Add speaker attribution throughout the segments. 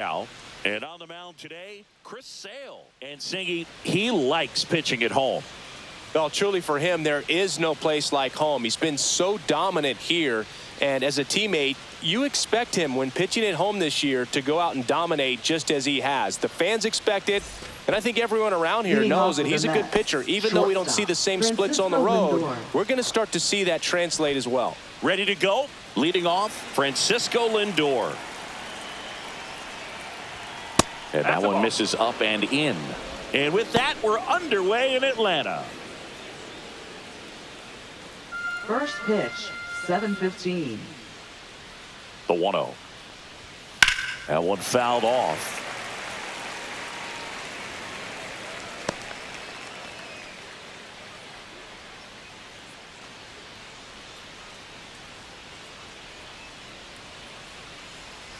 Speaker 1: Now, and on the mound today, Chris Sale. And Singy, he likes pitching at home.
Speaker 2: Well, truly for him, there is no place like home. He's been so dominant here. And as a teammate, you expect him when pitching at home this year to go out and dominate just as he has. The fans expect it. And I think everyone around here knows that he's a good pitcher. Even though we don't see the same splits on the road, we're going to start to see that translate as well.
Speaker 1: Ready to go? Leading off, Francisco Lindor. And that one misses up and in. And with that, we're underway in Atlanta.
Speaker 3: First pitch, 7:15.
Speaker 1: The 1-0. That one fouled off.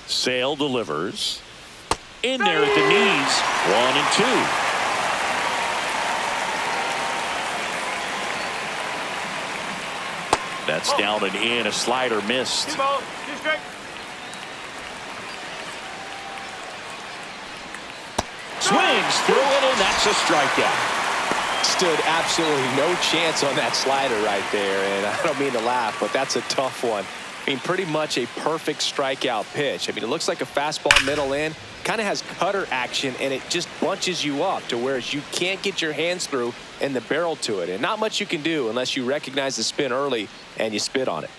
Speaker 1: Sale delivers. In there at the knees. 1-2. That's down and in. A slider missed. Swings through it, and that's a strikeout.
Speaker 2: Stood absolutely no chance on that slider right there. And I don't mean to laugh, but that's a tough one. I mean, pretty much a perfect strikeout pitch. I mean, it looks like a fastball middle in. Kind of has cutter action, and it just bunches you up to where you can't get your hands through and the barrel to it. And not much you can do unless you recognize the spin early and you spit on it.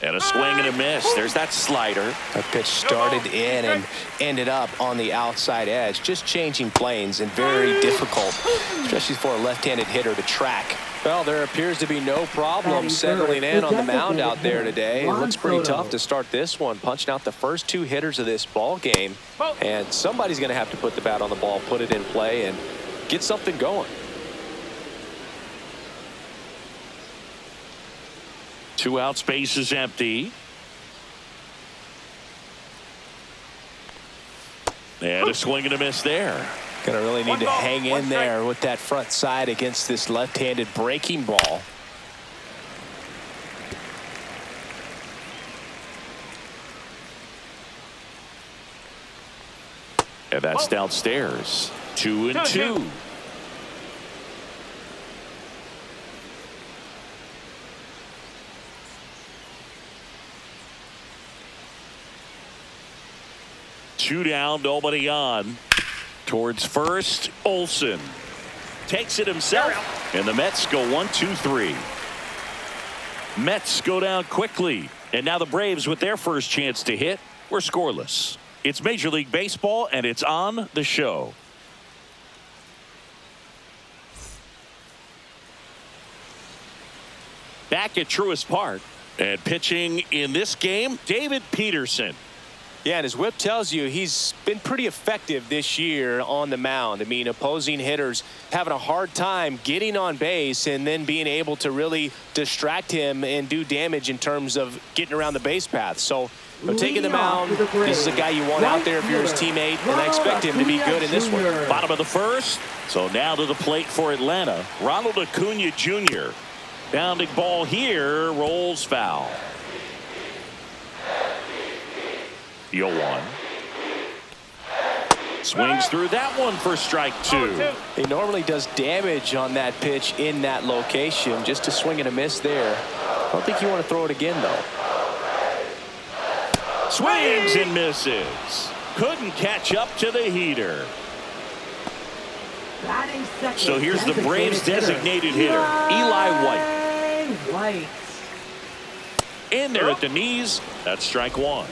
Speaker 1: And a swing and a miss. There's that slider.
Speaker 2: That pitch started in and ended up on the outside edge. Just changing planes and very difficult, especially for a left-handed hitter to track. Well, there appears to be no problem settling in on the mound out there today. It looks pretty tough to start this one, punching out the first two hitters of this ball game. And somebody's going to have to put the bat on the ball, put it in play, and get something going.
Speaker 1: 2 out, space is empty. And a swing and a miss there.
Speaker 2: Going to really need to hang in there with that front side against this left-handed breaking ball.
Speaker 1: And that's downstairs. 2-2. Two down, nobody on. Towards first, Olsen takes it himself, and the Mets go 1-2-3. Mets go down quickly, and now the Braves with their first chance to hit were scoreless. It's Major League Baseball, and it's on the show. Back at Truist Park, and pitching in this game, David Peterson.
Speaker 2: Yeah, and his whip tells you he's been pretty effective this year on the mound. I mean, opposing hitters having a hard time getting on base and then being able to really distract him and do damage in terms of getting around the base path. So, taking the mound, this is a guy you want out there if you're his teammate, and I expect him to be good in this one.
Speaker 1: Bottom of the first. So now to the plate for Atlanta, Ronald Acuna Jr. Bounding ball here, rolls foul. 0-1. Swings through that one for strike 2.
Speaker 2: He normally does damage on that pitch in that location. Just a swing and a miss there. I don't think you want to throw it again, though.
Speaker 1: Swings and misses. Couldn't catch up to the heater. So here's the Braves designated hitter, Eli White. In there at the knees. That's strike 1.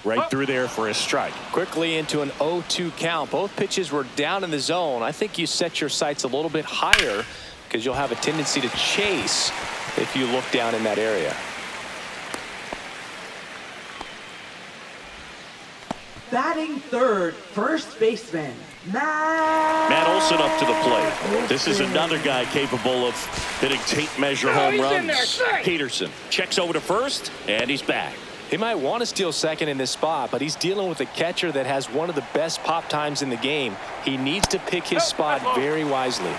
Speaker 1: Right through there for a strike.
Speaker 2: Quickly into an 0-2 count. Both pitches were down in the zone. I think you set your sights a little bit higher because you'll have a tendency to chase if you look down in that area.
Speaker 3: Batting third, first baseman,
Speaker 1: Matt Olson up to the plate. This is another guy capable of hitting tape measure home runs. Peterson checks over to first, and he's back.
Speaker 2: He might want to steal second in this spot, but he's dealing with a catcher that has one of the best pop times in the game. He needs to pick his spot very wisely.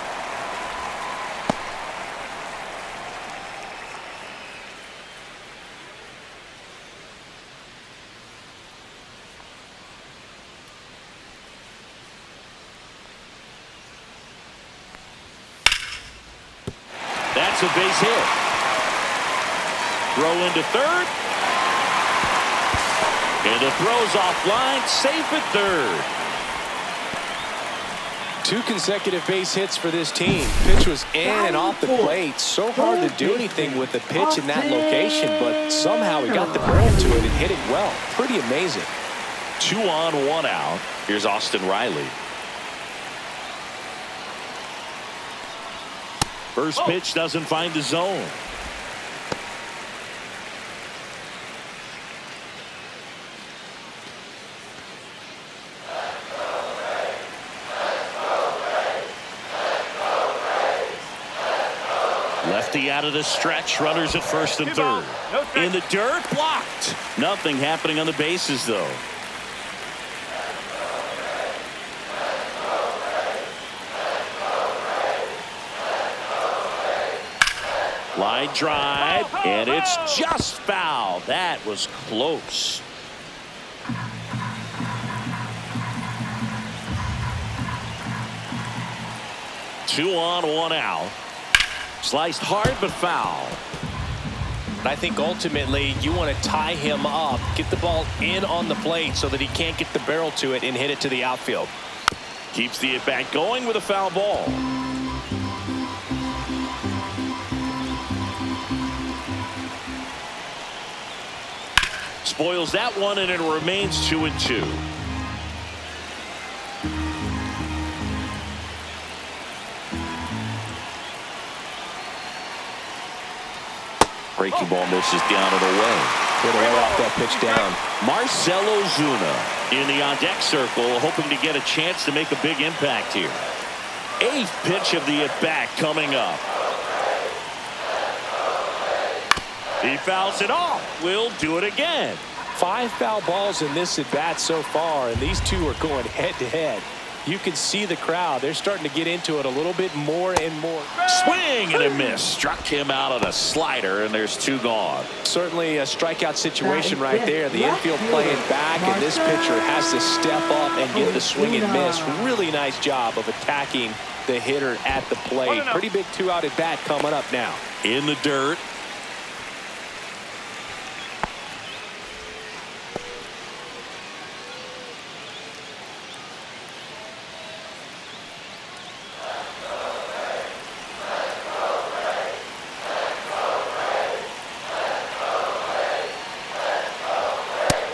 Speaker 1: That's a base hit. Throw into third. And the throw's offline, safe at third.
Speaker 2: 2 consecutive base hits for this team. Pitch was in and off the plate. So hard to do anything with the pitch in that location, but somehow he got the barrel to it and hit it well. Pretty amazing.
Speaker 1: 2 on, 1 out. Here's Austin Riley. First pitch doesn't find the zone. Lefty out of the stretch. Runners at first and third. In the dirt, blocked. Nothing happening on the bases, though. Line drive, and it's just foul. That was close. Two on, 1 out. Sliced hard but foul.
Speaker 2: I think ultimately you want to tie him up, get the ball in on the plate so that he can't get the barrel to it and hit it to the outfield.
Speaker 1: Keeps the at-bat going with a foul ball. Spoils that one, and it remains 2-2. Breaking ball misses down and away.
Speaker 2: Good to let off that pitch down.
Speaker 1: Marcell Ozuna in the on-deck circle, hoping to get a chance to make a big impact here. 8th pitch of the at-bat coming up. He fouls it off. We'll do it again.
Speaker 2: 5 foul balls in this at-bat so far, and these two are going head-to-head. You can see the crowd. They're starting to get into it a little bit more and more.
Speaker 1: Swing and a miss. Struck him out on a slider, and there's 2 gone.
Speaker 2: Certainly a strikeout situation right there. The infield playing back, and this pitcher has to step up and get the swing and miss. Really nice job of attacking the hitter at the plate. Pretty big 2-out at-bat coming up now.
Speaker 1: In the dirt.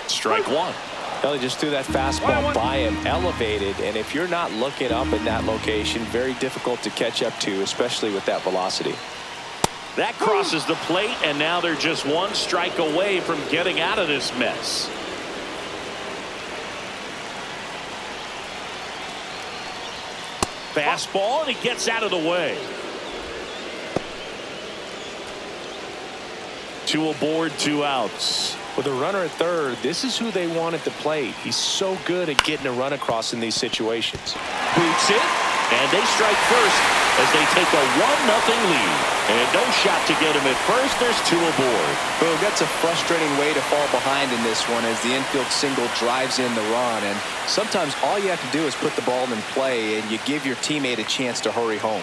Speaker 1: Strike 1.
Speaker 2: Well, he just threw that fastball by him, elevated, and if you're not looking up in that location, very difficult to catch up to, especially with that velocity.
Speaker 1: That crosses the plate, and now they're just 1 strike away from getting out of this mess. Fastball, and he gets out of the way. 2 aboard, 2 outs.
Speaker 2: With a runner at third, this is who they want at the plate. He's so good at getting a run across in these situations.
Speaker 1: Boots it, and they strike first as they take a 1-0 lead. And no shot to get him at first. There's 2 aboard.
Speaker 4: Boom, that's a frustrating way to fall behind in this one as the infield single drives in the run. And sometimes all you have to do is put the ball in play, and you give your teammate a chance to hurry home.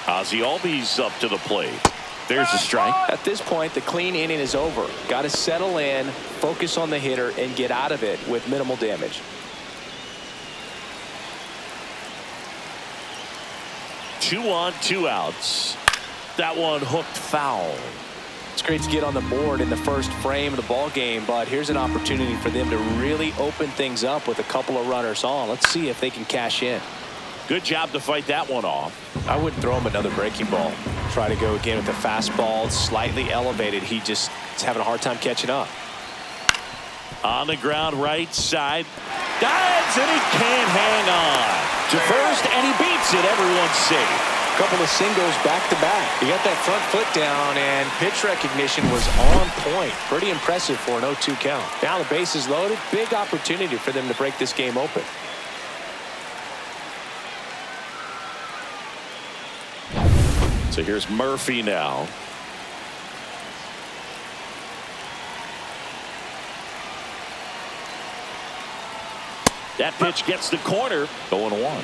Speaker 1: Ozzie Albies up to the plate. There's a strike.
Speaker 2: At this point, the clean inning is over. Got to settle in, focus on the hitter, and get out of it with minimal damage.
Speaker 1: 2 on, 2 outs. That one hooked foul.
Speaker 2: It's great to get on the board in the first frame of the ball game, but here's an opportunity for them to really open things up with a couple of runners on. Let's see if they can cash in.
Speaker 1: Good job to fight that one off.
Speaker 2: I wouldn't throw him another breaking ball. Try to go again with the fastball, slightly elevated. He just is having a hard time catching up.
Speaker 1: On the ground, right side. Dives, and he can't hang on. To first, and he beats it. Everyone's safe.
Speaker 4: Couple of singles back-to-back. He got that front foot down, and pitch recognition was on point. Pretty impressive for an 0-2 count. Now the base is loaded. Big opportunity for them to break this game open.
Speaker 1: So here's Murphy now. That pitch gets the corner. 0-1.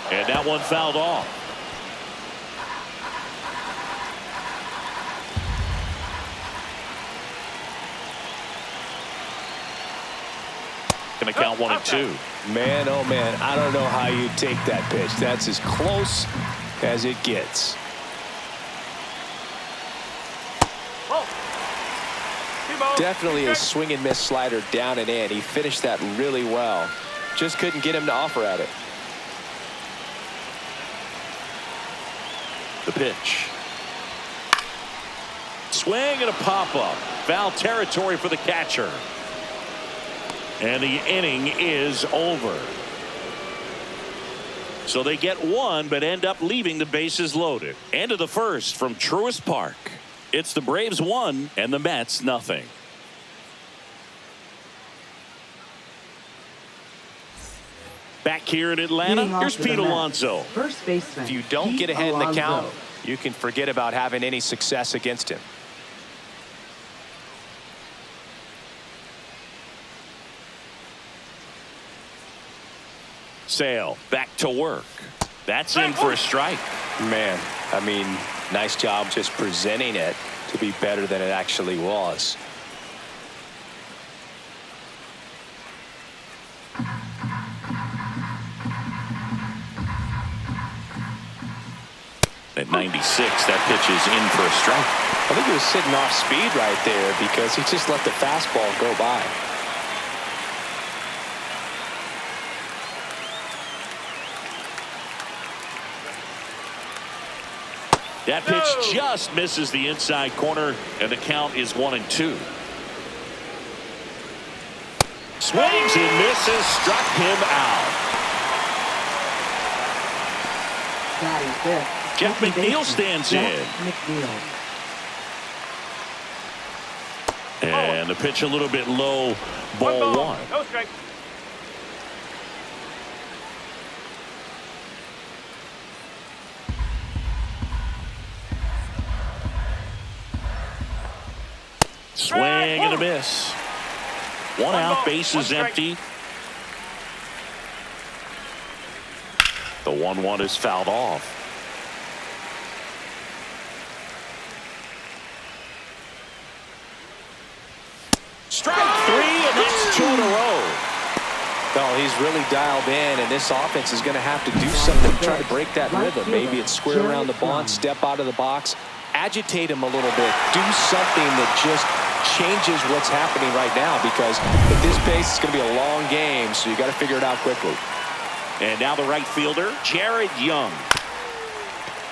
Speaker 1: And that one fouled off. Going to count 1-2.
Speaker 4: Man, oh man, I don't know how you take that pitch. That's as close as it gets. Definitely a swing and miss slider down and in. He finished that really well. Just couldn't get him to offer at it.
Speaker 1: The pitch. Swing and a pop-up. Foul territory for the catcher. And the inning is over. So they get one, but end up leaving the bases loaded. End of the first from Truist Park. It's the Braves 1 and the Mets nothing. Back here in Atlanta, here's Pete Alonso.
Speaker 3: First baseman.
Speaker 4: If you don't get ahead in the count, you can forget about having any success against him.
Speaker 1: Sale back to work. That's in for a strike.
Speaker 4: Man, I mean, nice job just presenting it to be better than it actually was.
Speaker 1: At 96, that pitch is in for a strike.
Speaker 4: I think he was sitting off speed right there because he just let the fastball go by.
Speaker 1: That pitch just misses the inside corner, and the count is 1-2. Swings and misses, struck him out.
Speaker 3: Batting fifth.
Speaker 1: Jeff McNeil stands in.
Speaker 3: McNeil.
Speaker 1: And the pitch a little bit low, ball one.
Speaker 5: No strike.
Speaker 1: Swing and a miss. One out, bases empty. The 1-1 is fouled off. Strike three, and that's 2 in a row.
Speaker 4: Well, he's really dialed in, and this offense is going to have to do something to try to break that rhythm. Maybe it's square around the bunt, step out of the box, agitate him a little bit, do something that just changes what's happening right now, because at this pace it's going to be a long game, so you got to figure it out quickly.
Speaker 1: And now the right fielder, Jared Young.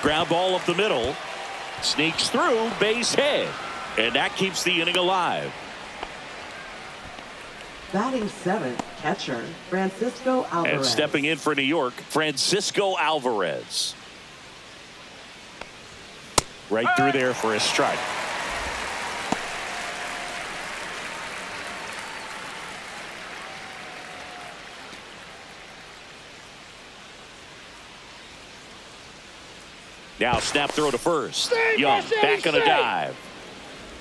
Speaker 1: Ground ball up the middle, sneaks through, base hit, and that keeps the inning alive.
Speaker 3: Batting seventh, catcher Francisco Alvarez.
Speaker 1: And stepping in for New York, Francisco Alvarez. Right through there for a strike. Now snap throw to first. Young back on a dive.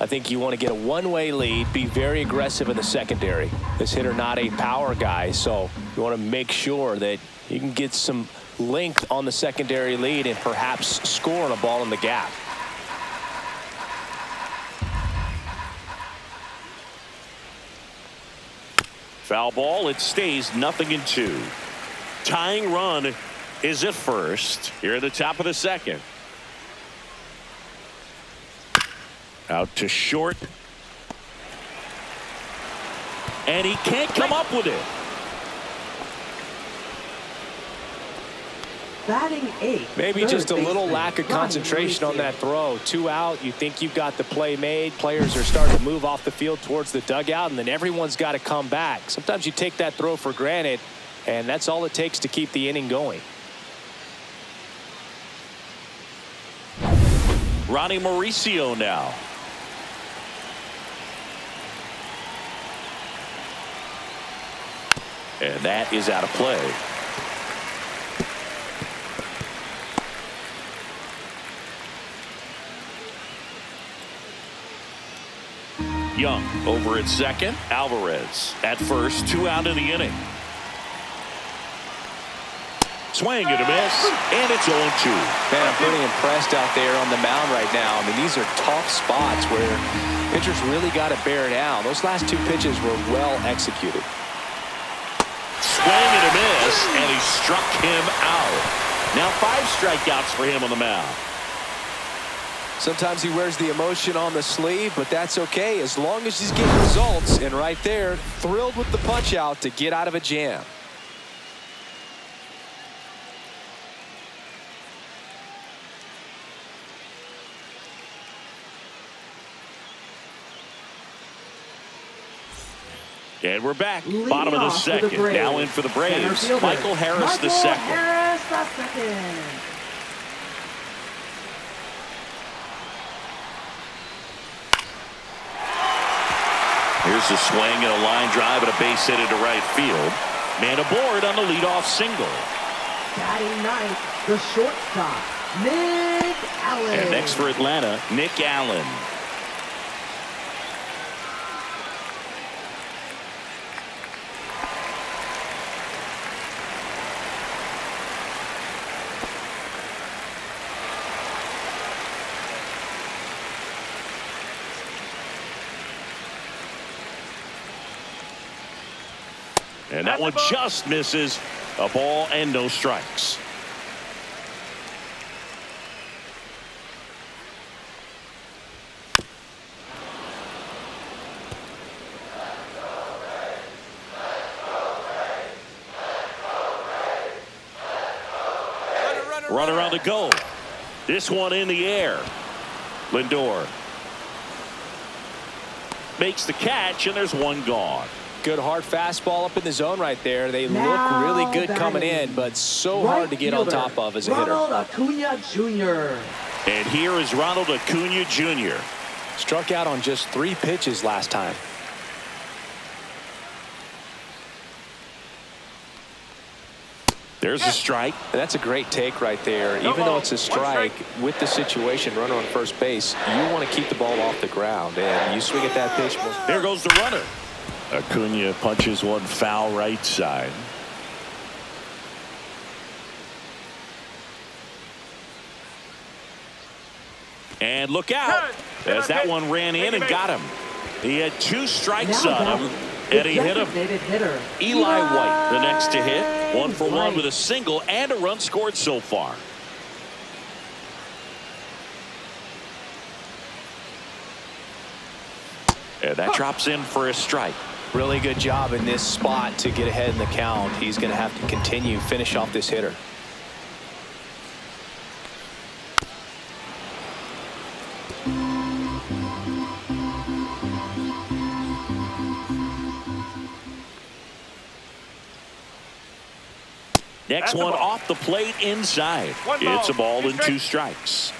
Speaker 4: I think you want to get a one-way lead, be very aggressive in the secondary. This hitter not a power guy, so you want to make sure that you can get some length on the secondary lead and perhaps score on a ball in the gap.
Speaker 1: Foul ball, it stays 0-2. Tying run is at first here at the top of the second. Out to short. And he can't come up with it.
Speaker 3: Batting 8th.
Speaker 4: Maybe just a little lack of
Speaker 3: Ronnie
Speaker 4: concentration on
Speaker 3: Mauricio.
Speaker 4: that throw. 2 out. You think you've got the play made. Players are starting to move off the field towards the dugout, and then everyone's got to come back. Sometimes you take that throw for granted, and that's all it takes to keep the inning going.
Speaker 1: Ronnie Mauricio now. And that is out of play. Young over at second. Alvarez at first. 2 out in the inning. Swing and a miss, and it's 0-2.
Speaker 4: Man, I'm pretty impressed out there on the mound right now. I mean, these are tough spots where pitchers really got to bear down. Those last 2 pitches were well executed.
Speaker 1: Swing and a miss, and he struck him out. Now 5 strikeouts for him on the mound.
Speaker 4: Sometimes he wears the emotion on the sleeve, but that's okay as long as he's getting results. And right there, thrilled with the punch out to get out of a jam.
Speaker 1: And we're back.
Speaker 3: Leading
Speaker 1: Bottom of the
Speaker 3: off for the
Speaker 1: second.
Speaker 3: Braves.
Speaker 1: Now in for the Braves.
Speaker 3: Center fielder,
Speaker 1: Michael Harris the
Speaker 3: Michael
Speaker 1: second.
Speaker 3: Harris the second.
Speaker 1: Here's a swing and a line drive and a base hit into right field. Man aboard on the leadoff single.
Speaker 3: Batting 9th, the shortstop, Nick Allen.
Speaker 1: And next for Atlanta, Nick Allen. And that one just misses. A ball and no strikes. Runner on the go. This one in the air. Lindor makes the catch, and there's one gone.
Speaker 4: Good hard fastball up in the zone right there. They
Speaker 3: Now
Speaker 4: look really good coming
Speaker 3: batting.
Speaker 4: in, but so
Speaker 3: Right
Speaker 4: hard to get on
Speaker 3: fielder,
Speaker 4: top of as a hitter.
Speaker 3: Ronald Acuna Jr.
Speaker 1: And here is Ronald Acuna Jr.
Speaker 4: Struck out on just 3 pitches last time.
Speaker 1: There's a strike.
Speaker 4: And that's a great take right there. Even though it's a strike, with the situation, runner on first base, you want to keep the ball off the ground, and you swing at that pitch.
Speaker 1: There goes the runner. Acuna punches one foul right side. And look out, as that one ran in and got him. He had 2 strikes
Speaker 3: Now
Speaker 1: on him,
Speaker 3: batting,
Speaker 1: and he hit him.
Speaker 3: designated hitter,
Speaker 1: Eli White, the next to hit. 1 for 1
Speaker 3: White.
Speaker 1: with a single and a run scored so far. And that drops in for a strike.
Speaker 4: Really good job in this spot to get ahead in the count. He's going to have to continue, finish off this hitter.
Speaker 1: Next one off the plate inside. It's a ball and 2 strikes.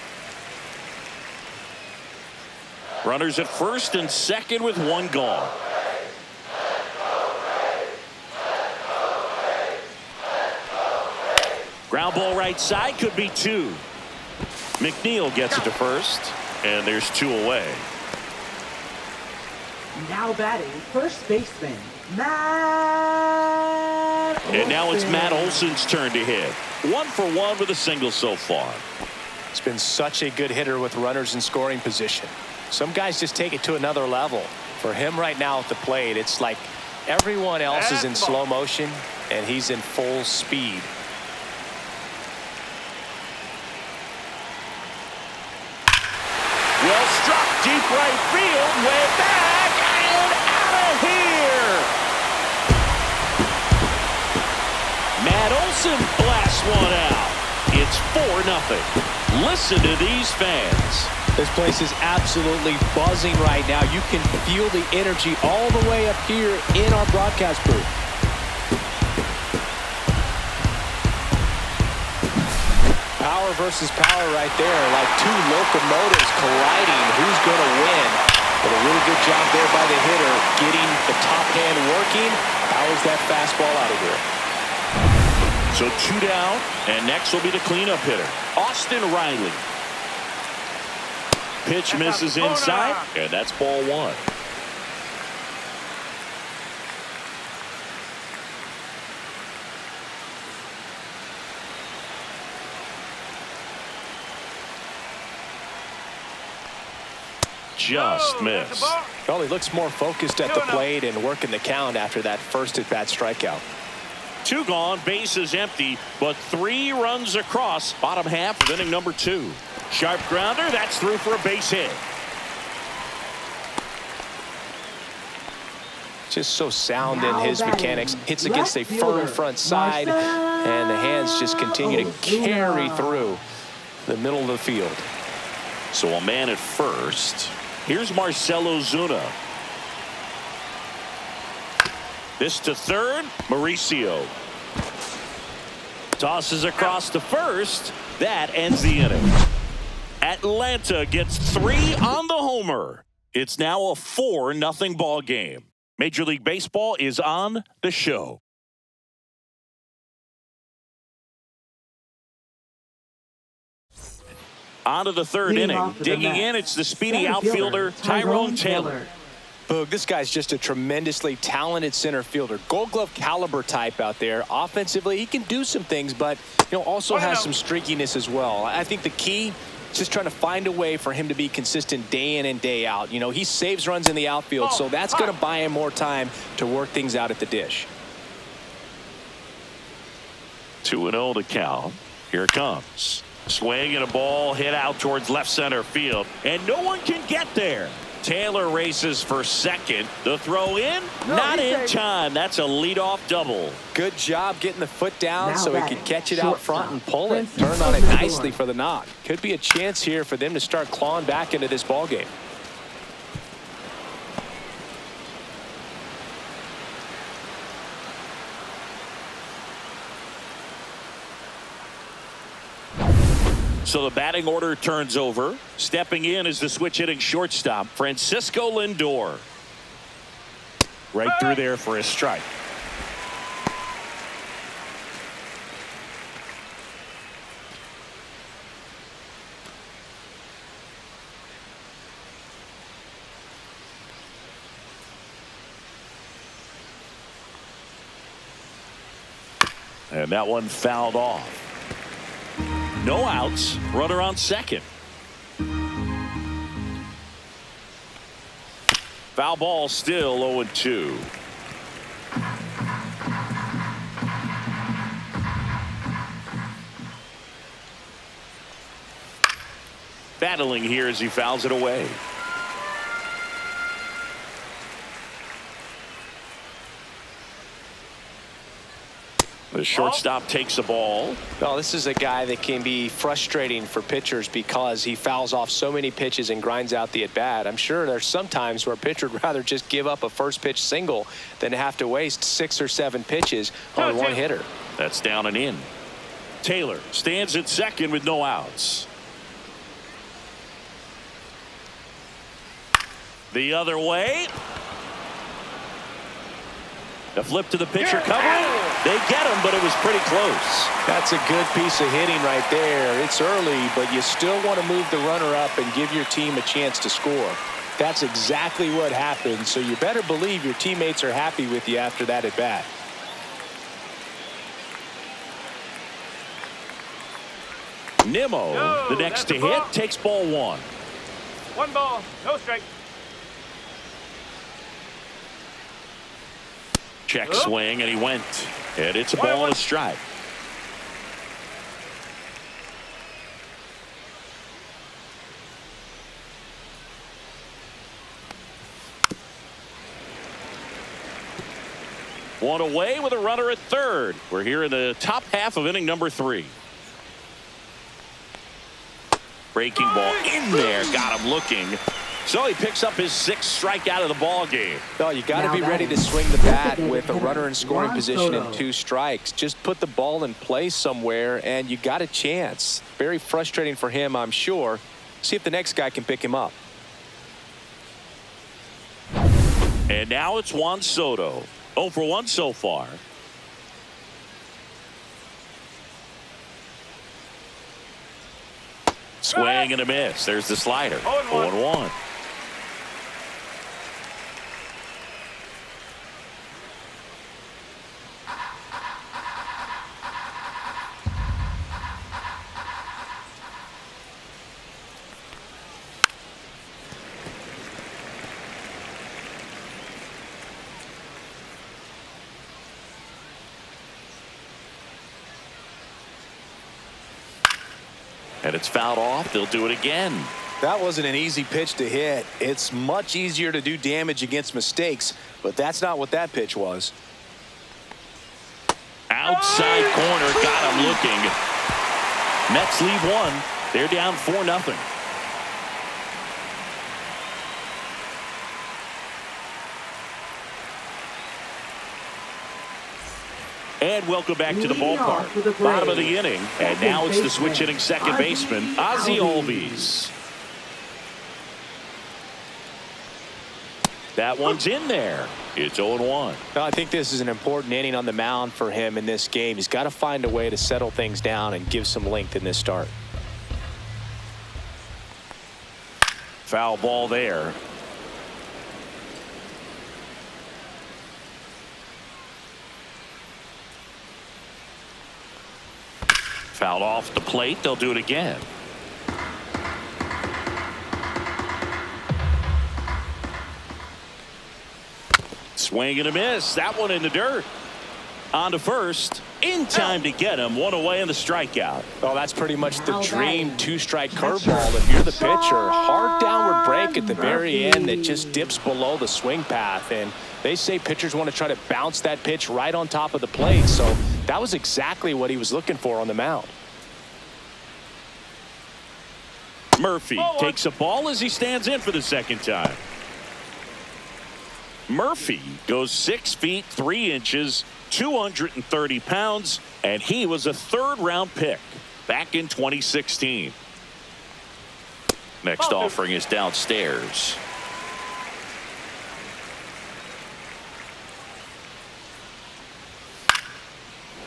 Speaker 1: Runners at first and second with 1 gone. Ground ball right side, could be 2. McNeil gets it to first, and there's 2 away.
Speaker 3: Now batting, first baseman, Matt Olson.
Speaker 1: And now it's Matt Olson's turn to hit. 1 for 1 with a single so far.
Speaker 4: It's been such a good hitter with runners in scoring position. Some guys just take it to another level. For him right now at the plate, it's like everyone else is in slow motion, and he's in full speed.
Speaker 1: Well struck, deep right field, way back and out of here. Matt Olson blasts one out. It's 4-0. Listen to these fans.
Speaker 4: This place is absolutely buzzing right now. You can feel the energy all the way up here in our broadcast booth. Power versus power right there, like two locomotives colliding. Who's going to win? But a really good job there by the hitter, getting the top hand working. Powers that fastball out of here.
Speaker 1: So 2 down, and next will be the cleanup hitter, Austin Riley. Pitch misses inside, and that's ball 1. Just missed.
Speaker 4: Well, he looks more focused at the plate and working the count after that first at-bat strikeout.
Speaker 1: 2 gone, bases empty, but 3 runs across. Bottom half of inning number 2. Sharp grounder, that's through for a base hit.
Speaker 4: Just so sound in his mechanics. Hits against a firm front side, and the hands just continue to carry through the middle of the field.
Speaker 1: So a man at first. Here's Marcell Ozuna. This to third, Mauricio. Tosses across to first. That ends the inning. Atlanta gets 3 on the homer. It's now a 4-0 ball game. Major League Baseball is on the show. On to the third inning. Digging in, it's the speedy outfielder, Tyrone Taylor.
Speaker 4: Boog, this guy's just a tremendously talented center fielder. Gold Glove caliber type out there. Offensively, he can do some things, but also has some streakiness as well. I think the key is just trying to find a way for him to be consistent day in and day out. He saves runs in the outfield, so that's going to buy him more time to work things out at the dish.
Speaker 1: 2-0 to count. Here it comes. Swing and a ball hit out towards left center field, and no one can get there. Taylor races for second. The throw in, not in time. That's a leadoff double.
Speaker 4: Good job getting the foot down so he could catch it out front and pull it. Turned on it nicely for the knock. Could be a chance here for them to start clawing back into this ball game.
Speaker 1: So the batting order turns over. Stepping in is the switch hitting shortstop, Francisco Lindor. Right through there for a strike. And that one fouled off. No outs, runner on second. Foul ball, still 0-2. Battling here as he fouls it away. The shortstop takes the ball.
Speaker 4: Well, this is a guy that can be frustrating for pitchers because he fouls off so many pitches and grinds out the at-bat. I'm sure there's some times where a pitcher would rather just give up a first pitch single than have to waste 6 or 7 pitches on one hitter.
Speaker 1: That's down and in. Taylor stands at second with no outs. The other way. The flip to the pitcher covering. They get him, but it was pretty close.
Speaker 4: That's a good piece of hitting right there. It's early, but you still want to move the runner up and give your team a chance to score. That's exactly what happened, so you better believe your teammates are happy with you after that at bat.
Speaker 1: Nimmo, the next to hit, takes ball 1.
Speaker 5: 1 ball, no strike.
Speaker 1: Check swing, and he went. And it's a ball and a strike. One away with a runner at third. We're here in the top half of inning number 3. Breaking ball in there. Got him looking. So he picks up his 6th strikeout of the ball game.
Speaker 4: Oh, you got to be ready to swing the bat with a runner in scoring position and 2 strikes. Just put the ball in play somewhere, and you got a chance. Very frustrating for him, I'm sure. See if the next guy can pick him up.
Speaker 1: And now it's Juan Soto. 0 for 1 so far. Swing and a miss. There's the slider. 0-1. And it's fouled off. They'll do it again.
Speaker 4: That wasn't an easy pitch to hit. It's much easier to do damage against mistakes, but that's not what that pitch was.
Speaker 1: Outside corner, got him looking. Mets lead 1. They're down 4-0. And welcome back to the ballpark. Bottom of the inning. And now it's the switch hitting second baseman, Ozzie Albies. That one's in there. It's 0-1.
Speaker 4: I think this is an important inning on the mound for him in this game. He's got to find a way to settle things down and give some length in this start.
Speaker 1: Foul ball there. Fouled off the plate. They'll do it again. Swing and a miss. That one in the dirt. On to first. In time to get him. 1 away in the strikeout.
Speaker 4: Oh, that's pretty much the dream 2-strike curveball. If you're the pitcher, hard downward break at the very end that just dips below the swing path. And they say pitchers want to try to bounce that pitch right on top of the plate. So that was exactly what he was looking for on the mound.
Speaker 1: Murphy takes a ball as he stands in for the second time. Murphy goes 6 feet 3 inches, 230 pounds, and he was a 3rd-round pick back in 2016. Next offering is downstairs.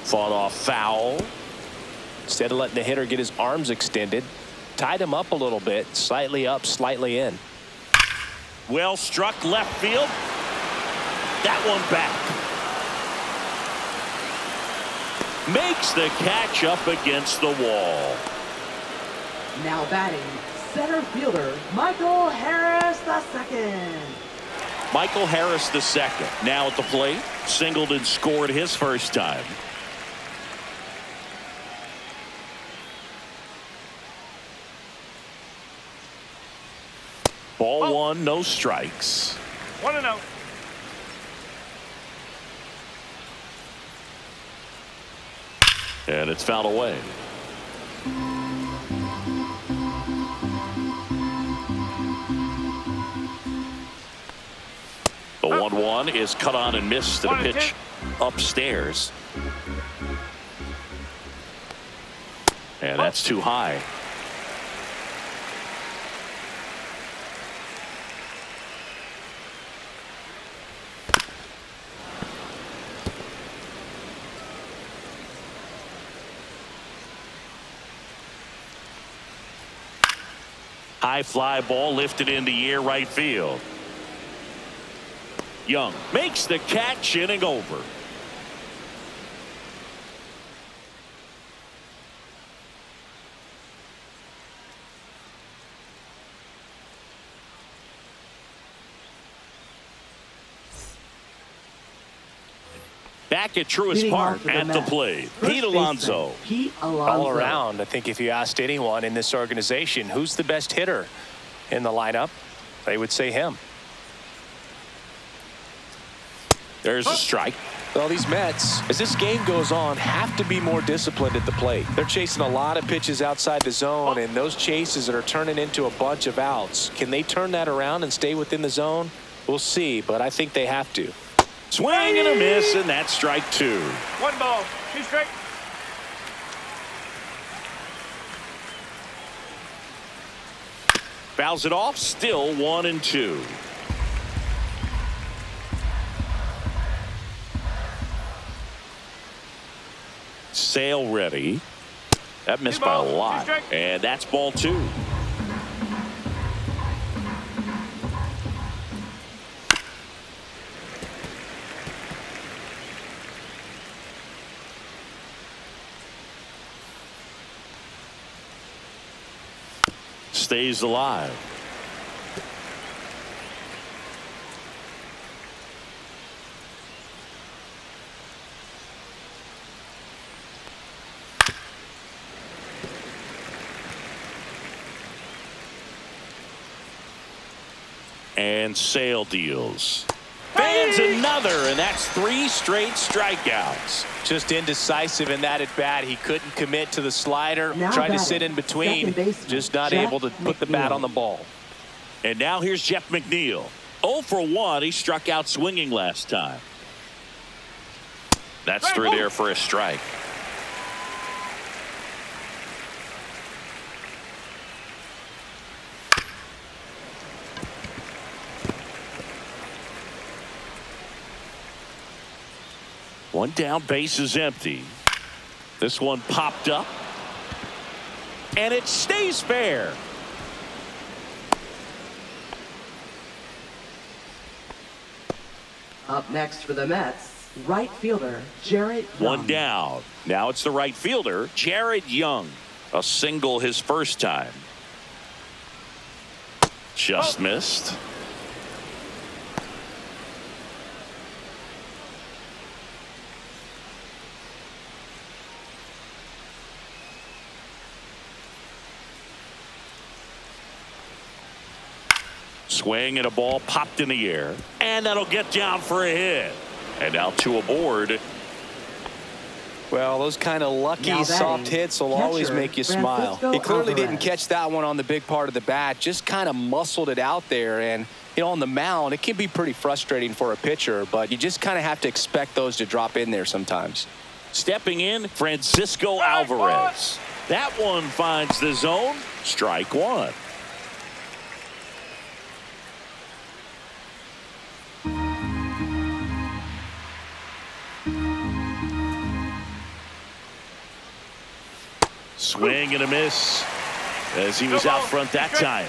Speaker 1: Fought off foul.
Speaker 4: Instead of letting the hitter get his arms extended, tied him up a little bit, slightly up, slightly in.
Speaker 1: Well struck left field. That one back. Makes the catch up against the wall.
Speaker 3: Now batting, center fielder Michael Harris II.
Speaker 1: Michael Harris II now at the plate. Singled and scored his first time. Ball 1, no strikes.
Speaker 5: 1-0.
Speaker 1: And it's fouled away. The 1-1 is cut on and missed to the pitch upstairs. And that's too high. High fly ball lifted in the air right field. Young makes the catch, inning over. Back at Truist Park at the plate, Pete Alonso.
Speaker 4: All around, I think if you asked anyone in this organization who's the best hitter in the lineup, they would say him.
Speaker 1: There's a strike.
Speaker 4: Well, these Mets, as this game goes on, have to be more disciplined at the plate. They're chasing a lot of pitches outside the zone, and those chases that are turning into a bunch of outs. Can they turn that around and stay within the zone? We'll see, but I think they have to.
Speaker 1: Swing and a miss, and that's strike 2.
Speaker 5: 1 ball, 2 strikes.
Speaker 1: Fouls it off, still 1-2. Sale ready. That missed by a lot. And that's ball 2. Stays alive. And Sale deals. Fans another, and that's 3 straight strikeouts.
Speaker 4: Just indecisive in that at bat. He couldn't commit to the slider.
Speaker 3: Now
Speaker 4: Tried to
Speaker 3: batting,
Speaker 4: sit in between.
Speaker 3: second baseman,
Speaker 4: Just not
Speaker 3: Jeff
Speaker 4: able to put the bat
Speaker 3: McNeil.
Speaker 4: on the ball.
Speaker 1: And now here's Jeff McNeil. 0 for 1. He struck out swinging last time. That's through there for a strike. One down, base is empty. This one popped up. And it stays fair.
Speaker 3: Up next for the Mets, right fielder Jared Young.
Speaker 1: One down. Now it's the right fielder, Jared Young. A single his first time. Just missed. Swing and a ball popped in the air. And that'll get down for a hit. And now 2 aboard.
Speaker 4: Well, those kind of lucky
Speaker 3: Now
Speaker 4: soft
Speaker 3: batting,
Speaker 4: hits will always
Speaker 3: catcher,
Speaker 4: make you smile.
Speaker 3: Francisco
Speaker 4: He clearly didn't
Speaker 3: Alvarez.
Speaker 4: catch that one on the big part of the bat. Just kind of muscled it out there. And, you know, on the mound, it can be pretty frustrating for a pitcher, but you just kind of have to expect those to drop in there sometimes.
Speaker 1: Stepping in, Francisco Alvarez. That one finds the zone. Strike 1. Swing and a miss as he was out front that time.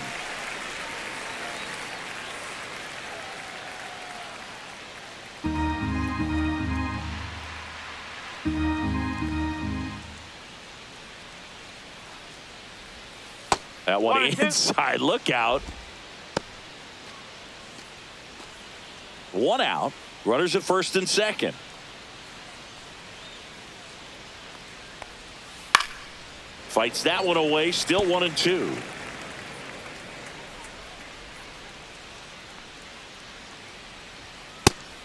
Speaker 1: That one inside. Look out. 1 out. Runners at first and second. Fights that one away. Still 1-2.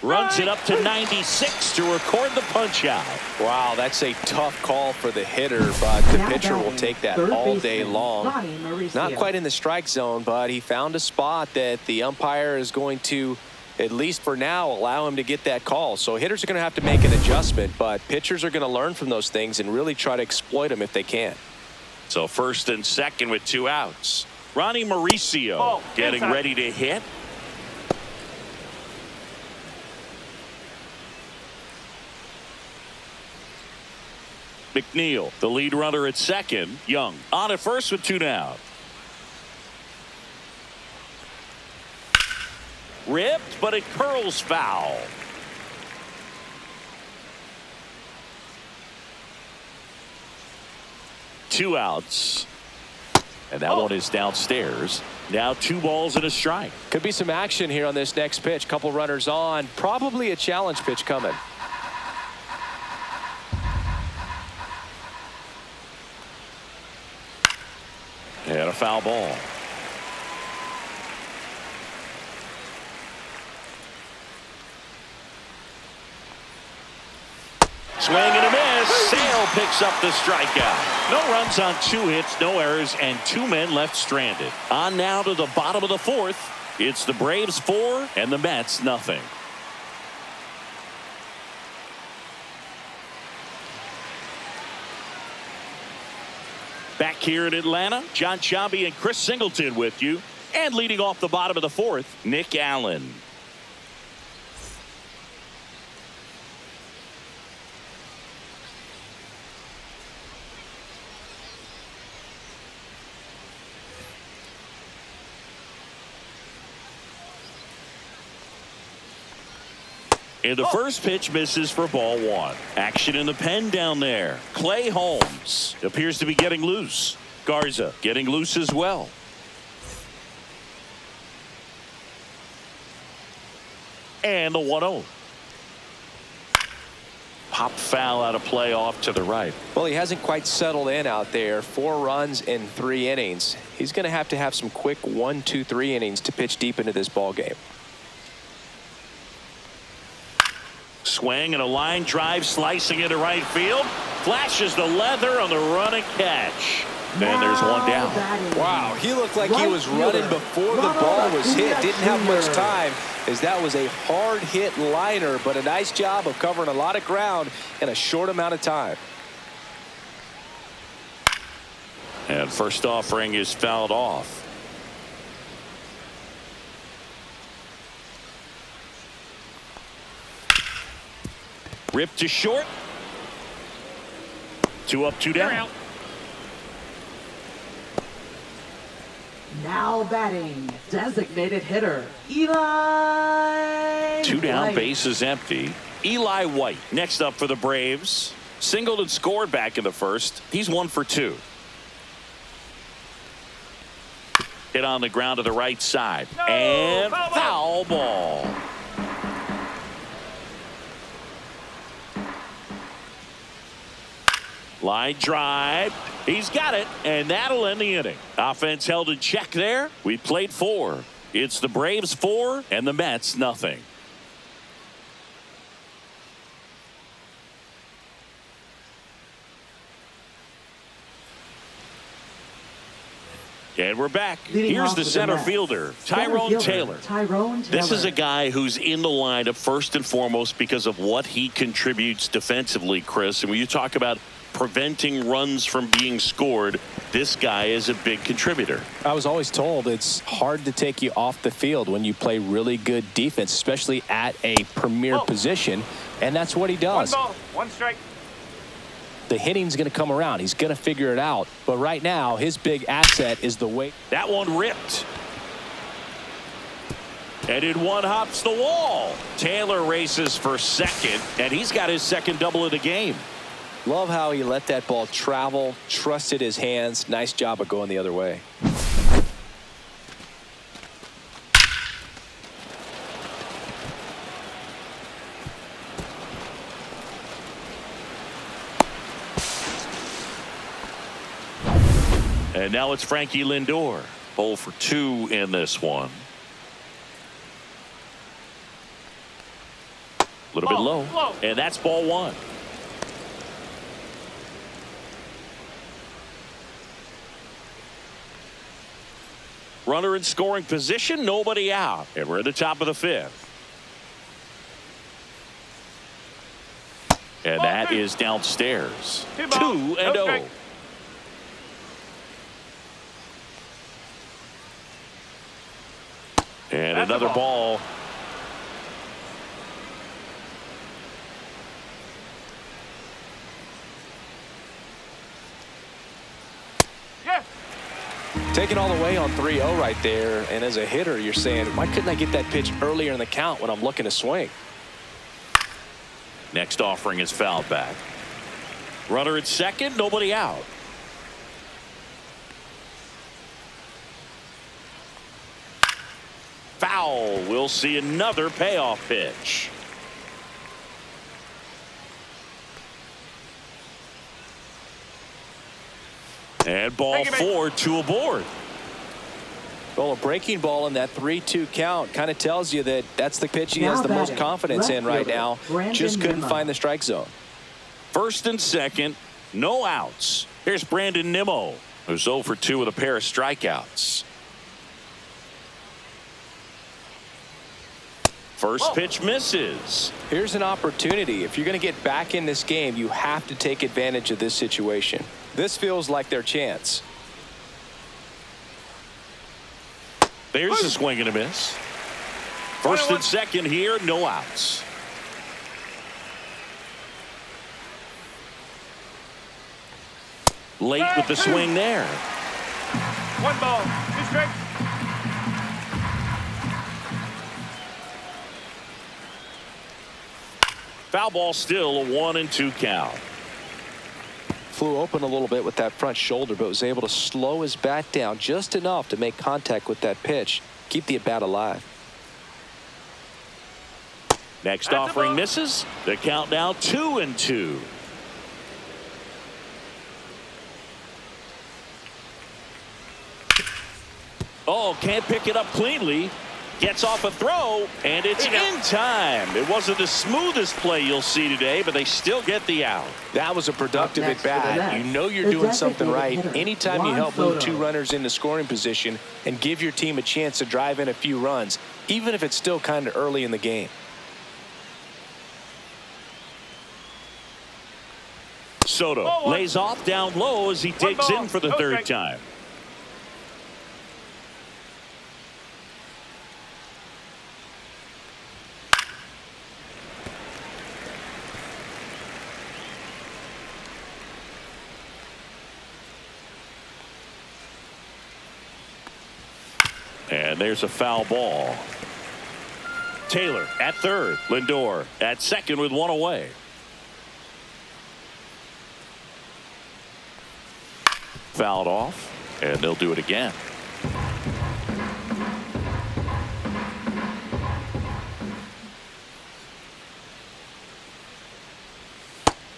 Speaker 1: Runs it up to 96 to record the punch out.
Speaker 4: Wow, that's a tough call for the hitter, but the
Speaker 3: Now
Speaker 4: pitcher will
Speaker 3: batting,
Speaker 4: take that
Speaker 3: third
Speaker 4: all day
Speaker 3: baseman,
Speaker 4: long.
Speaker 3: Ronnie Mauricio.
Speaker 4: Not quite in the strike zone, but he found a spot that the umpire is going to, at least for now, allow him to get that call. So hitters are going to have to make an adjustment, but pitchers are going to learn from those things and really try to exploit them if they can.
Speaker 1: So first and second with 2 outs. Ronnie Mauricio
Speaker 5: Ball,
Speaker 1: getting
Speaker 5: inside.
Speaker 1: ready to hit. McNeil, the lead runner at second. Young on at first with 2 down. Ripped, but it curls foul. Two outs. And that one is downstairs. Now 2 balls and a strike.
Speaker 4: Could be some action here on this next pitch. Couple runners on. Probably a challenge pitch coming.
Speaker 1: And a foul ball. Swing and a miss. Sale picks up the strikeout. No runs on 2 hits, no errors, and 2 men left stranded. On now to the bottom of the 4th. It's the Braves 4 and the Mets nothing. Back here in Atlanta, John Sciambi and Chris Singleton with you. And leading off the bottom of the 4th, Nick Allen. And the first pitch misses for ball 1. Action in the pen down there. Clay Holmes appears to be getting loose. Garza getting loose as well. And the 1-0. Pop foul out of play off to the right.
Speaker 4: Well, he hasn't quite settled in out there. 4 runs in 3 innings. He's going to have some quick 1, 2, 3 innings to pitch deep into this ball game.
Speaker 1: Swing and a line drive slicing into right field. Flashes the leather on the run and catch. And there's one down.
Speaker 4: Wow, he looked like he was running before the ball was hit. Didn't have much time, as that was a hard hit liner, but a nice job of covering a lot of ground in a short amount of time.
Speaker 1: And first offering is fouled off. Ripped to short. 2 up, 2 down.
Speaker 3: Now batting, designated hitter, Eli
Speaker 1: 2 down,
Speaker 3: White.
Speaker 1: bases empty. Eli White next up for the Braves. Singled and scored back in the first. He's 1 for 2. Hit on the ground to the right side. And foul ball. Line drive. He's got it, and that'll end the inning. Offense held in check there. We played 4. It's the Braves 4 and the Mets nothing. And we're back. Here's the center fielder, Tyrone Taylor. This is a guy who's in the lineup first and foremost because of what he contributes defensively, Chris. And when you talk about preventing runs from being scored, this guy is a big contributor.
Speaker 4: I was always told it's hard to take you off the field when you play really good defense, especially at a premier position, and that's what he does.
Speaker 5: 1 ball, 1 strike.
Speaker 4: The hitting's going to come around. He's going to figure it out, but right now his big asset is the weight.
Speaker 1: That one ripped. And in one hops the wall. Taylor races for second, and he's got his second double of the game.
Speaker 4: Love how he let that ball travel, trusted his hands. Nice job of going the other way.
Speaker 1: And now it's Frankie Lindor. 0 for 2 in this one. A little bit low. And that's ball 1. Runner in scoring position, nobody out. And we're at the top of the 5th. And that is downstairs. 2-0. And another ball.
Speaker 4: Taking all the way on 3-0 right there, and as a hitter you're saying, why couldn't I get that pitch earlier in the count when I'm looking to swing?
Speaker 1: Next offering is fouled back. Runner at second, nobody out. Foul. We'll see another payoff pitch. And ball 4, 2 aboard.
Speaker 4: Well, a breaking ball in that 3-2 count kind of tells you that that's the pitch he has the most confidence in right now. Just couldn't find the strike zone.
Speaker 1: First and second, no outs. Here's Brandon Nimmo, who's 0 for 2 with a pair of strikeouts. First pitch misses.
Speaker 2: Here's an opportunity. If you're going to get back in this game, you have to take advantage of this situation. This feels like their chance.
Speaker 1: There's a swing and a miss. First and second here, no outs. Late with the swing there.
Speaker 5: 1 ball, 2 strikes.
Speaker 1: Foul ball, still a 1-2 count.
Speaker 2: Flew open a little bit with that front shoulder, but was able to slow his bat down just enough to make contact with that pitch. Keep the at-bat alive.
Speaker 1: Next offering misses. The count now 2-2. Oh, can't pick it up cleanly. Gets off a throw, and it's in time. It wasn't the smoothest play you'll see today, but they still get the out.
Speaker 2: That was a productive at bat. You know you're doing something right anytime you help move 2 runners into scoring position and give your team a chance to drive in a few runs, even if it's still kind of early in the game.
Speaker 1: Soto lays off down low as he digs in for the third time. And there's a foul ball. Taylor at third. Lindor at second with 1 away. Fouled off, and they'll do it again.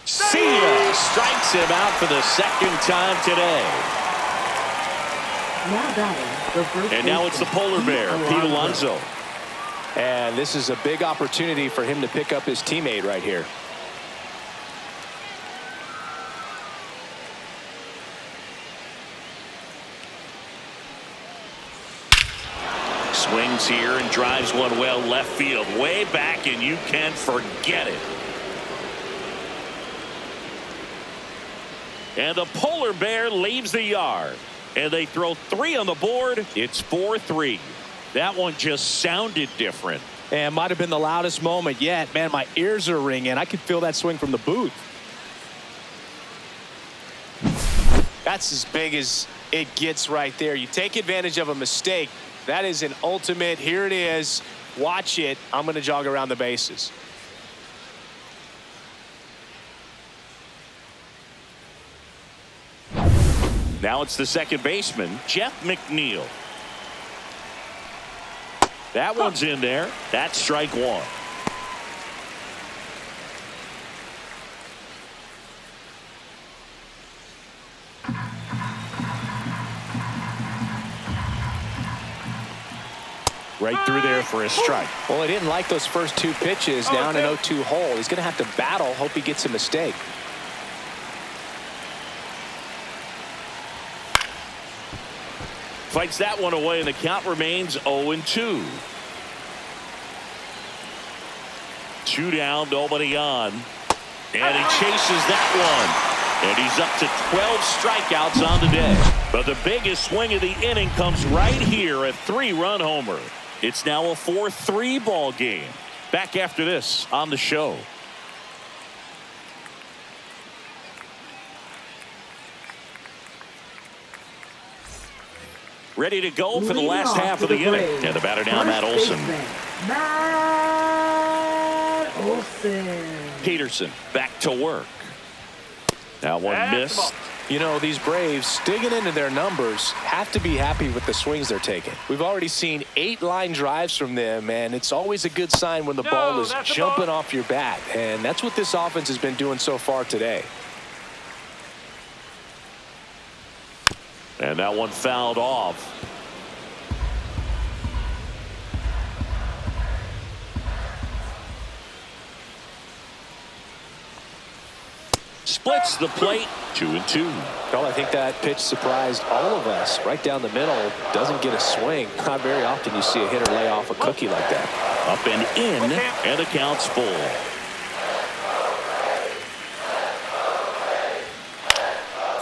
Speaker 1: See ya! Strikes him out for the second time today.
Speaker 3: Now batting, the first
Speaker 1: And now it's the polar bear, Pete Alonso.
Speaker 2: And this is a big opportunity for him to pick up his teammate right here.
Speaker 1: Swings here and drives one well left field, way back, and you can forget it. And the polar bear leaves the yard, and they throw 3 on the board. It's 4-3. That one just sounded different.
Speaker 2: And might have been the loudest moment yet. Man, my ears are ringing. I could feel that swing from the booth. That's as big as it gets right there. You take advantage of a mistake. That is an ultimate. Here it is. Watch it. I'm going to jog around the bases.
Speaker 1: Now it's the second baseman, Jeff McNeil. That one's in there. That's strike 1. Right through there for a strike.
Speaker 2: Well, he didn't like those first 2 pitches down an 0-2 hole. He's going to have to battle. Hope he gets a mistake.
Speaker 1: Fights that one away, and the count remains 0-2. 2 down, nobody on. And he chases that one. And he's up to 12 strikeouts on the day. But the biggest swing of the inning comes right here, a 3-run homer. It's now a 4-3 ball game. Back after this on the show. Ready to go for the last half of the inning. And the batter now, Matt Olson.
Speaker 3: Matt Olson.
Speaker 1: Peterson back to work. That one missed.
Speaker 2: You know, these Braves, digging into their numbers, have to be happy with the swings they're taking. We've already seen 8 line drives from them, and it's always a good sign when the ball is jumping off your bat. And that's what this offense has been doing so far today.
Speaker 1: And that one fouled off. splits the plate. 2-2.
Speaker 4: Well, I think that pitch surprised all of us. Right down the middle, doesn't get a swing. Not very often you see a hitter lay off a cookie like that.
Speaker 1: Up and in, and the count's full.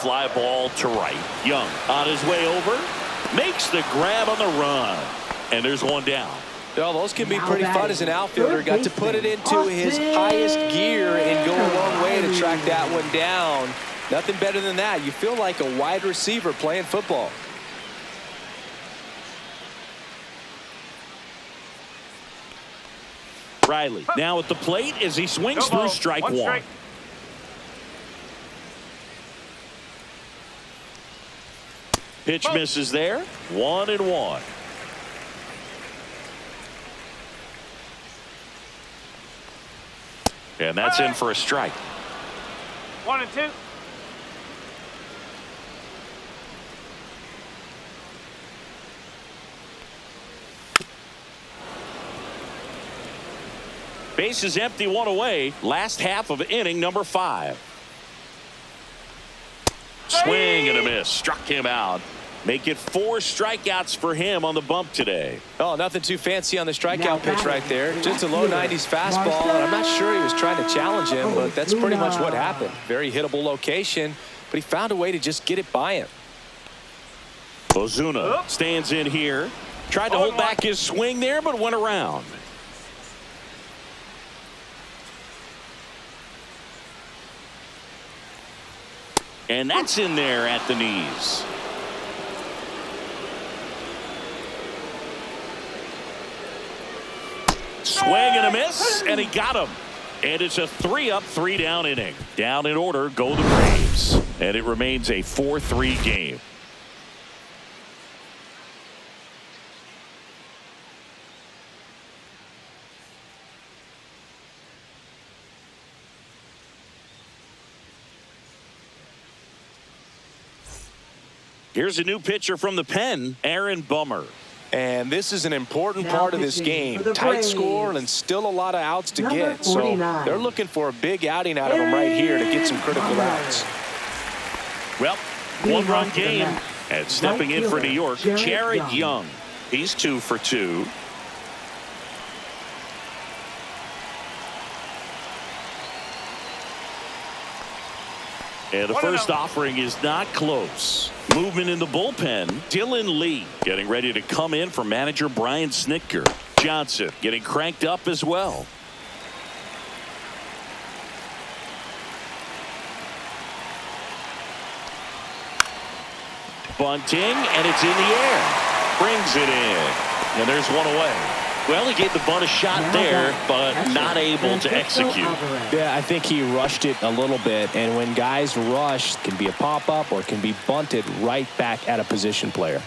Speaker 1: Fly ball to right. Young on his way over. Makes the grab on the run. And there's one down.
Speaker 4: Well, those can be pretty fun as an outfielder. Got to put it into his highest gear and go a long way to track that one down. Nothing better than that. You feel like a wide receiver playing football.
Speaker 1: Riley now at the plate as he swings through strike one.
Speaker 5: Strike.
Speaker 1: Pitch misses there. 1-1. And that's in for a strike.
Speaker 5: 1-2.
Speaker 1: Base is empty, one away. Last half of inning number 5. Swing and a miss. Struck him out. Make it 4 strikeouts for him on the bump today.
Speaker 4: Oh, nothing too fancy on the strikeout pitch right there. Just a low 90s fastball, and I'm not sure he was trying to challenge him, but that's pretty much what happened. Very hittable location, but he found a way to just get it by him.
Speaker 1: Ozuna stands in here. Tried to hold back his swing there, but went around. And that's in there at the knees. Swing and a miss, and he got him. And it's a 3-up, 3-down inning. Down in order go the Braves. And it remains a 4-3 game. Here's a new pitcher from the pen, Aaron Bummer.
Speaker 4: And this is an important part of this game. Tight score and still a lot of outs to get. So they're looking for a big outing out of him right here to get some critical outs.
Speaker 1: Well, 1-run game. And stepping in for New York, Jared Young. He's 2 for 2. And the first offering is not close. Movement in the bullpen. Dylan Lee getting ready to come in for manager Brian Snitker. Johnson getting cranked up as well. Bunting, and it's in the air. Brings it in. And there's one away. Well, he gave the bunt a shot there, but not able to execute.
Speaker 4: Yeah, I think he rushed it a little bit. And when guys rush, it can be a pop-up or it can be bunted right back at a position player.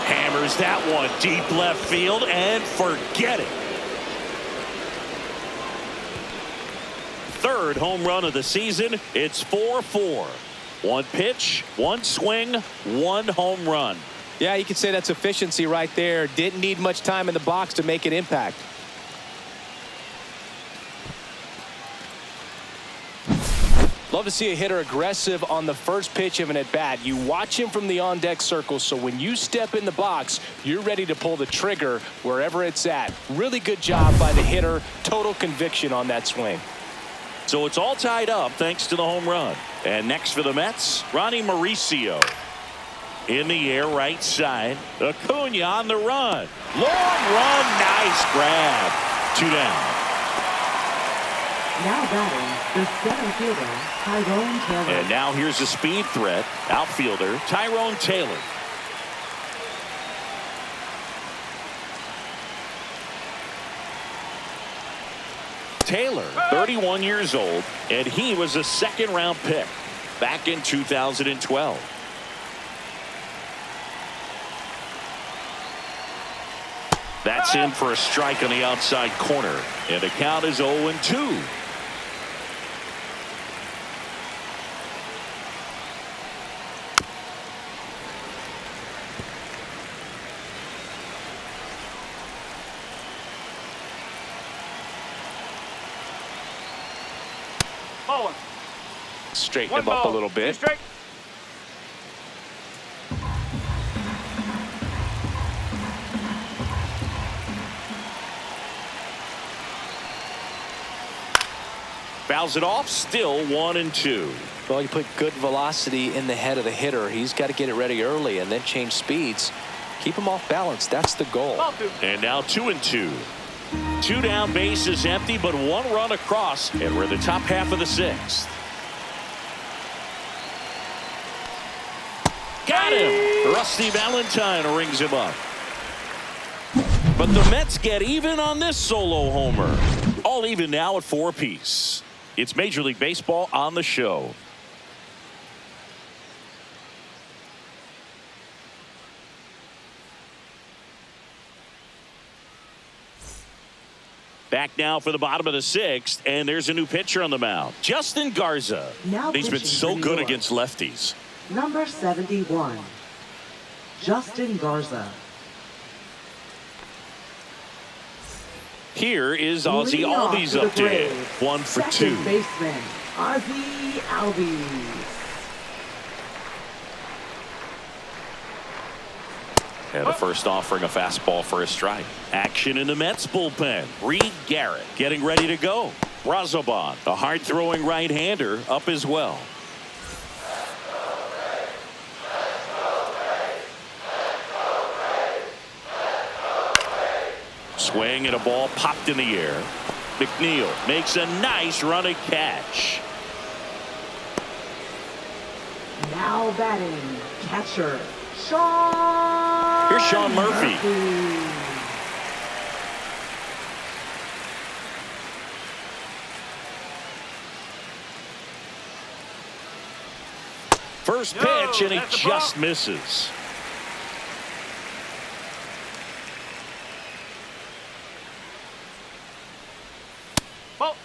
Speaker 1: Hammers that one deep left field and forget it. Third home run of the season. It's 4-4. 1 pitch, 1 swing, 1 home run.
Speaker 4: Yeah, you could say that's efficiency right there. Didn't need much time in the box to make an impact. Love to see a hitter aggressive on the first pitch of an at-bat. You watch him from the on-deck circle, so when you step in the box, you're ready to pull the trigger wherever it's at. Really good job by the hitter. Total conviction on that swing.
Speaker 1: So it's all tied up thanks to the home run. And next for the Mets, Ronnie Mauricio. In the air, right side. Acuna on the run. Long run, nice grab. 2 down.
Speaker 3: Now batting, the center fielder, Tyrone Taylor.
Speaker 1: And now here's a speed threat. Outfielder, Tyrone Taylor. Taylor, 31 years old, and he was a second-round pick back in 2012. That's in for a strike on the outside corner, and the count is 0-2.
Speaker 5: Ball one.
Speaker 4: Straighten
Speaker 5: One
Speaker 4: him up a
Speaker 5: ball.
Speaker 4: little
Speaker 5: Two
Speaker 4: bit.
Speaker 5: strike.
Speaker 1: Fouls it off. Still 1-2.
Speaker 4: Well, you put good velocity in the head of the hitter. He's got to get it ready early and then change speeds. Keep him off balance. That's the goal.
Speaker 5: Ball two.
Speaker 1: And now 2-2. 2 down, bases empty, but 1 run across, and we're in the top half of the 6th. Got him. Rusty Valentine rings him up. But the Mets get even on this solo homer. All even now at 4 apiece. It's Major League Baseball on the show. Back now for the bottom of the 6th, and there's a new pitcher on the mound. Justin Garza.
Speaker 3: Now
Speaker 1: He's been
Speaker 3: pitching
Speaker 1: so
Speaker 3: for New
Speaker 1: good
Speaker 3: York.
Speaker 1: against lefties.
Speaker 3: Number 71, Justin Garza.
Speaker 1: Here is Ozzy
Speaker 3: Leading off
Speaker 1: Albies
Speaker 3: for the
Speaker 1: up to hit.
Speaker 3: Braves,
Speaker 1: 1 for
Speaker 3: second
Speaker 1: 2.
Speaker 3: baseman, Ozzy Albies.
Speaker 1: And the first offering a fastball for a strike. Action in the Mets bullpen. Reed Garrett getting ready to go. Brazoban, a hard-throwing right-hander, up as well. Swing and a ball popped in the air. McNeil makes a nice running catch.
Speaker 3: Now batting, catcher, Sean.
Speaker 1: Here's Sean Murphy. First pitch, and he
Speaker 5: that's a ball.
Speaker 1: just misses.
Speaker 5: Ball.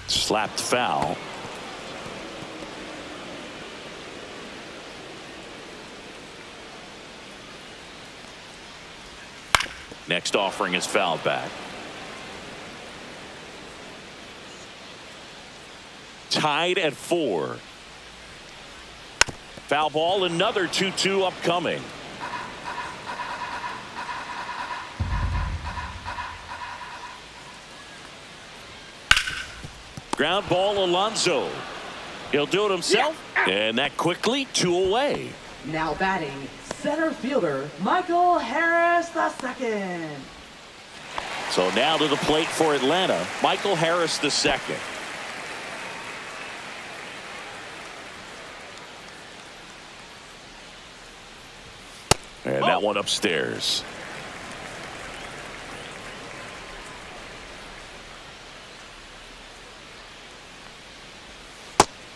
Speaker 1: Slapped foul. Next offering is fouled back. Tied at 4. Foul ball, another 2-2 upcoming. Ground ball, Alonso. He'll do it himself. And that quickly, 2 away.
Speaker 3: Now batting, center fielder, Michael Harris II.
Speaker 1: So now to the plate for Atlanta, Michael Harris II. And that one upstairs.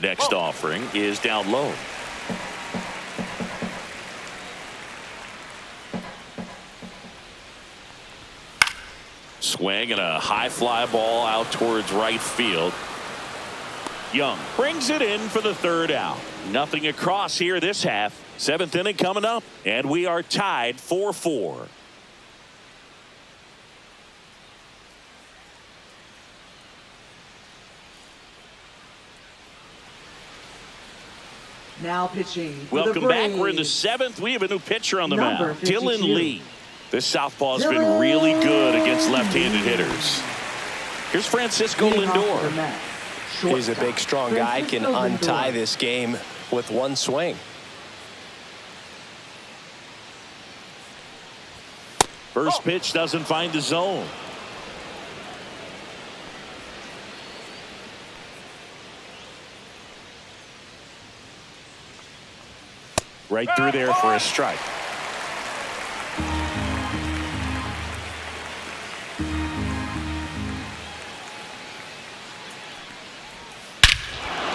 Speaker 1: Next offering is down low. Swing and a high fly ball out towards right field. Young brings it in for the 3rd out. Nothing across here this half. 7th inning coming up, and we are tied 4-4.
Speaker 3: Now pitching for the
Speaker 1: Welcome back. We're in the
Speaker 3: Braves.
Speaker 1: 7th. We have a new pitcher on the
Speaker 3: Number
Speaker 1: mound.
Speaker 3: 52.
Speaker 1: Dylan Lee. This southpaw has been really good against left-handed hitters. Here's Francisco
Speaker 3: Leading off for the
Speaker 1: Lindor.
Speaker 3: Mets,
Speaker 2: He's a big,
Speaker 3: shortstop,
Speaker 2: strong guy. Can
Speaker 3: Francisco
Speaker 2: untie
Speaker 3: Lindor.
Speaker 2: this game with one swing.
Speaker 1: First pitch doesn't find the zone. Right through there for a strike.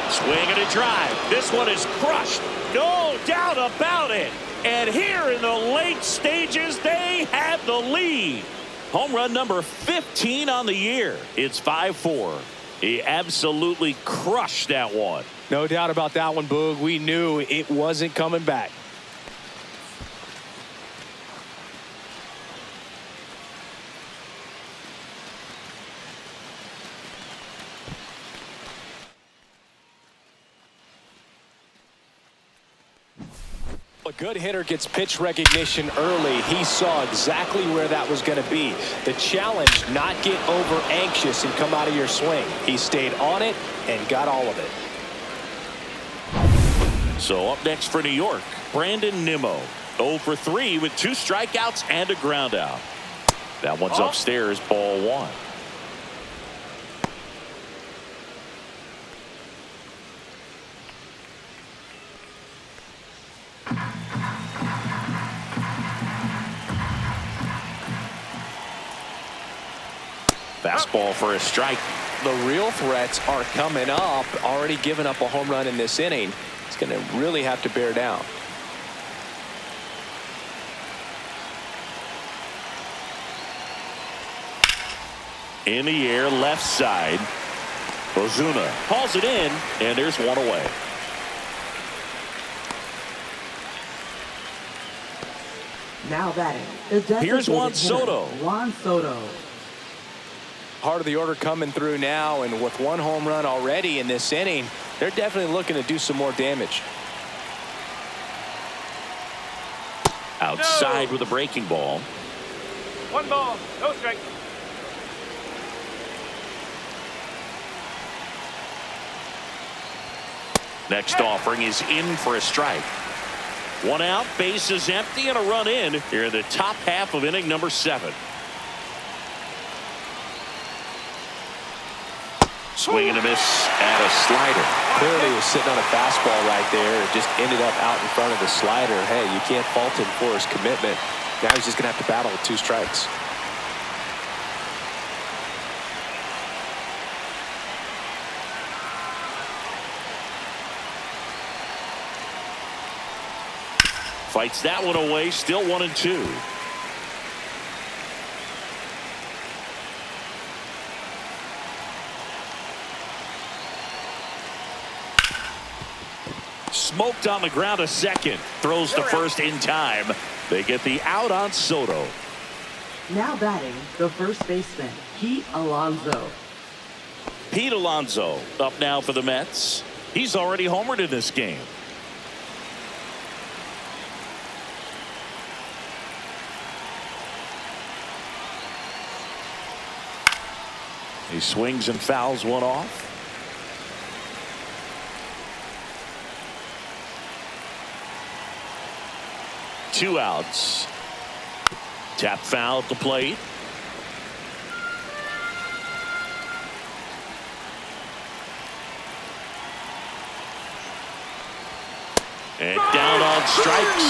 Speaker 1: Swing and a drive. This one is crushed. No doubt about it. And here in the late stages, they have the lead. Home run number 15 on the year. It's 5-4. He absolutely crushed that one.
Speaker 4: No doubt about that one, Boog. We knew it wasn't coming back. A good hitter gets pitch recognition early. He saw exactly where that was going to be. The challenge, not get over anxious and come out of your swing. He stayed on it and got all of it.
Speaker 1: So up next for New York, Brandon Nimmo. 0 for 3 with 2 strikeouts and a ground out. That one's upstairs, ball 1. Fastball for a strike.
Speaker 4: The real threats are coming up. Already given up a home run in this inning. He's going to really have to bear down.
Speaker 1: In the air, left side. Ozuna hauls it in, and there's one away.
Speaker 3: Now batting. The
Speaker 1: Here's Juan
Speaker 3: designated hitter,
Speaker 1: Soto.
Speaker 3: Juan Soto.
Speaker 4: Heart of the order coming through now, and with 1 home run already in this inning, they're definitely looking to do some more damage.
Speaker 1: Outside with a breaking ball.
Speaker 5: 1 ball, no strike.
Speaker 1: Next offering is in for a strike. 1 out, bases empty, and a run in here in the top half of inning number 7. Swing and a miss at a slider.
Speaker 4: Clearly he was sitting on a fastball right there. It just ended up out in front of the slider. Hey, you can't fault him for his commitment. Now he's just going to have to battle with 2 strikes.
Speaker 1: Fights that one away, still 1-2. Smoked on the ground a second. Throws to first in time. They get the out on Soto.
Speaker 3: Now batting, the first baseman, Pete Alonso.
Speaker 1: Pete Alonso up now for the Mets. He's already homered in this game. He swings and fouls one off. Two outs. Tap foul at the plate. And down on strikes.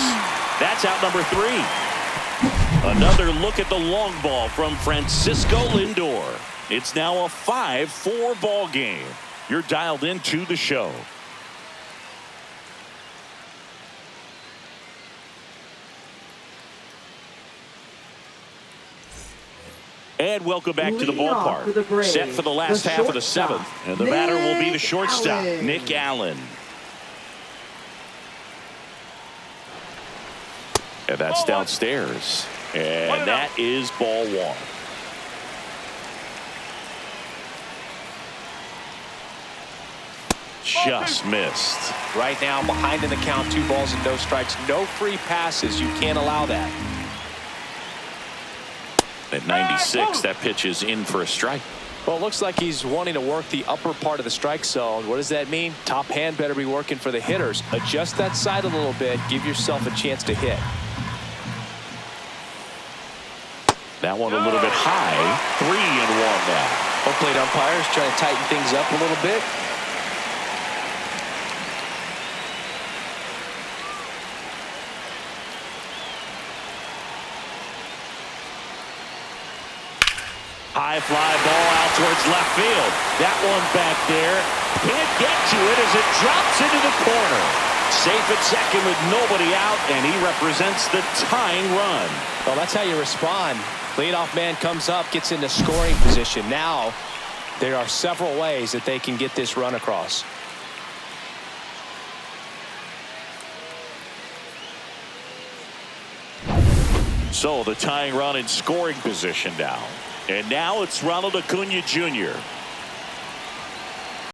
Speaker 1: That's out number 3. Another look at the long ball from Francisco Lindor. It's now a 5-4 ball game. You're dialed into the show. And welcome back to the ballpark. Set for the last half of the 7th. And the batter will be the shortstop, Nick Allen. And that's downstairs. And that is ball 1. Just missed.
Speaker 4: Right now behind in the count, 2 balls and no strikes. No free passes. You can't allow that.
Speaker 1: At 96, that pitch is in for a strike.
Speaker 4: Well, it looks like he's wanting to work the upper part of the strike zone. What does that mean? Top hand better be working for the hitters. Adjust that side a little bit. Give yourself a chance to hit.
Speaker 1: That one a little bit high. 3-1 now.
Speaker 4: Home plate umpires trying to tighten things up a little bit.
Speaker 1: High fly ball out towards left field. That one back there. Can't get to it as it drops into the corner. Safe at second with nobody out, and he represents the tying run.
Speaker 4: Well, that's how you respond. Leadoff man comes up, gets into scoring position. Now, there are several ways that they can get this run across.
Speaker 1: So the tying run in scoring position now. And now it's Ronald Acuna Jr.